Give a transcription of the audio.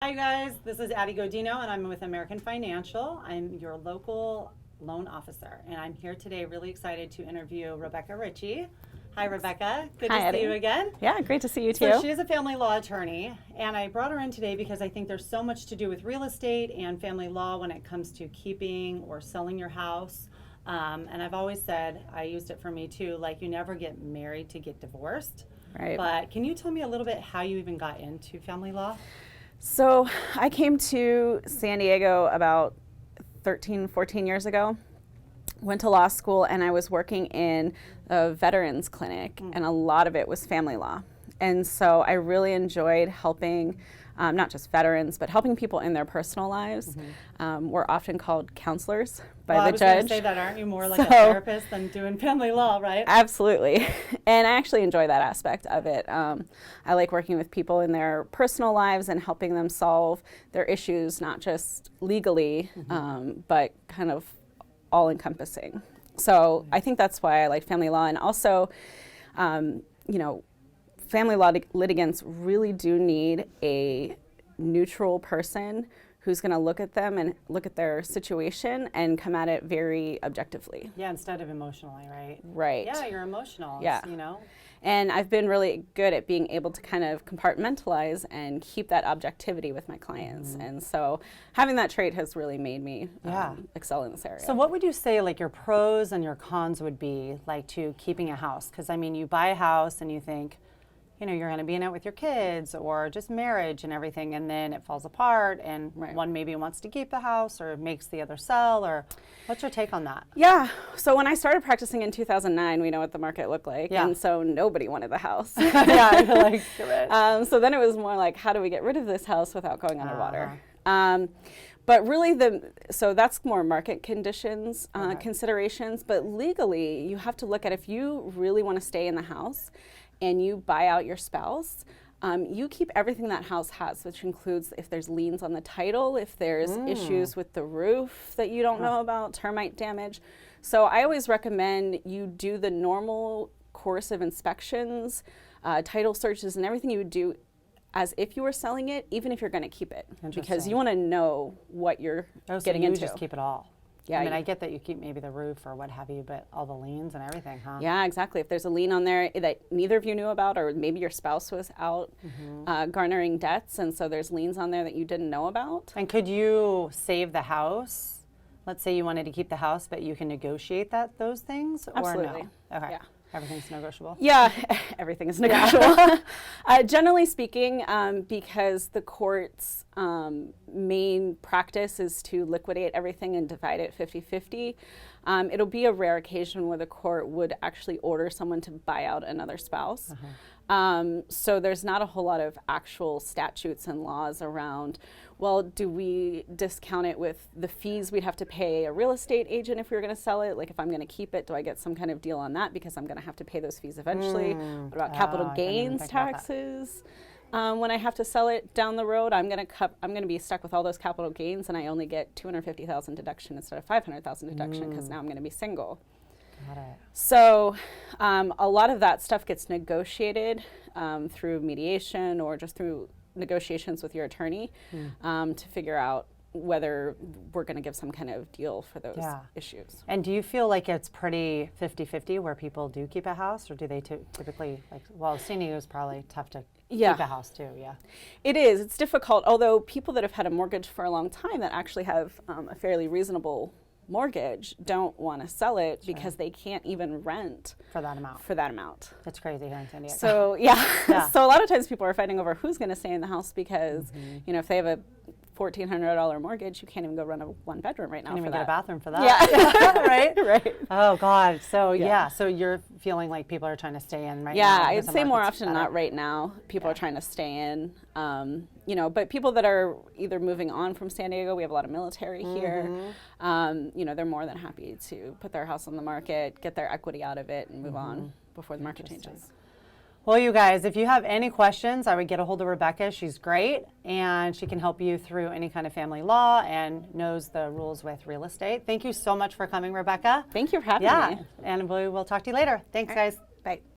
Hi guys, this is Addie Godinho and I'm with American Financial. I'm your local loan officer and I'm here today really excited to interview Rebecca Ritchie. Hi Rebecca, good Hi, to Addie. see you again. Yeah, great to see you too. So she is a family law attorney and I brought her in today because I think there's so much to do with real estate and family law when it comes to keeping or selling your house. And I've always said, I used it for me too, like you never get married to get divorced. Right. But can you tell me a little bit how you even got into family law? So I came to San Diego about 13, 14 years ago. Went to law school and I was working in a veterans clinic and a lot of it was family law. And so I really enjoyed helping not just veterans, but helping people in their personal lives. We're often called counselors by the judge. I was going to say that, aren't you more like a therapist than doing family law, right? Absolutely. And I actually enjoy that aspect of it. I like working with people in their personal lives and helping them solve their issues, not just legally, but kind of all-encompassing. So I think that's why I like family law. And also, you know, family law litigants really do need a neutral person who's going to look at them and look at their situation and come at it very objectively. Yeah, instead of emotionally, right? Right. Yeah, you're emotional, Yeah. you know? And I've been really good at being able to kind of compartmentalize and keep that objectivity with my clients. And so having that trait has really made me excel in this area. So what would you say like your pros and your cons would be like to keeping a house? Because I mean, you buy a house and you think, you know, you're going to be in it with your kids or just marriage and everything, and then it falls apart and one maybe wants to keep the house or makes the other sell, or what's your take on that? Yeah, so when I started practicing in 2009, we know what the market looked like, and so nobody wanted the house. Yeah, I feel like right. So then it was more like, how do we get rid of this house without going underwater? But really, so that's more market conditions considerations, but legally, you have to look at if you really want to stay in the house and you buy out your spouse, you keep everything that house has, which includes if there's liens on the title, if there's issues with the roof that you don't know about, termite damage. So I always recommend you do the normal course of inspections, title searches, and everything you would do as if you were selling it, even if you're going to keep it, because you want to know what you're getting into. Just keep it all. Yeah, I mean, I get that you keep maybe the roof or what have you, but all the liens and everything, huh? Yeah, exactly. If there's a lien on there that neither of you knew about, or maybe your spouse was out garnering debts, and so there's liens on there that you didn't know about. And could you save the house? Let's say you wanted to keep the house, but you can negotiate those things? Absolutely. Or no? Okay. Yeah. Everything's negotiable? Yeah, everything is negotiable. Generally speaking, because the court's main practice is to liquidate everything and divide it 50-50, it'll be a rare occasion where the court would actually order someone to buy out another spouse. So there's not a whole lot of actual statutes and laws around, well, do we discount it with the fees we'd have to pay a real estate agent if we were going to sell it? Like if I'm going to keep it, do I get some kind of deal on that because I'm going to have to pay those fees eventually? What about capital gains taxes? When I have to sell it down the road, I'm going to be stuck with all those capital gains, and I only get $250,000 deduction instead of $500,000 deduction because now I'm going to be single. Got it. So a lot of that stuff gets negotiated through mediation or just through negotiations with your attorney to figure out whether we're going to give some kind of deal for those issues. And do you feel like it's pretty 50-50 where people do keep a house, or do they typically, like, well, San Diego is probably tough to keep a house too, It is. It's difficult, although people that have had a mortgage for a long time that actually have a fairly reasonable mortgage don't want to sell it because they can't even rent for that amount. That's crazy here in San Diego. So so a lot of times people are fighting over who's going to stay in the house because you know, if they have a $1,400 mortgage, you can't even go rent a one bedroom right now. Can't even get a bathroom for that. Yeah. Right. Oh God. So so you're feeling like people are trying to stay in right now. Yeah, I'd say more often than not right now. People are trying to stay in. You know, but people that are either moving on from San Diego, we have a lot of military here. You know, they're more than happy to put their house on the market, get their equity out of it, and move on before the market changes. Well, you guys, if you have any questions, I would get a hold of Rebecca. She's great, and she can help you through any kind of family law and knows the rules with real estate. Thank you so much for coming, Rebecca. Thank you for having me. And we will talk to you later. Thanks, guys. Bye.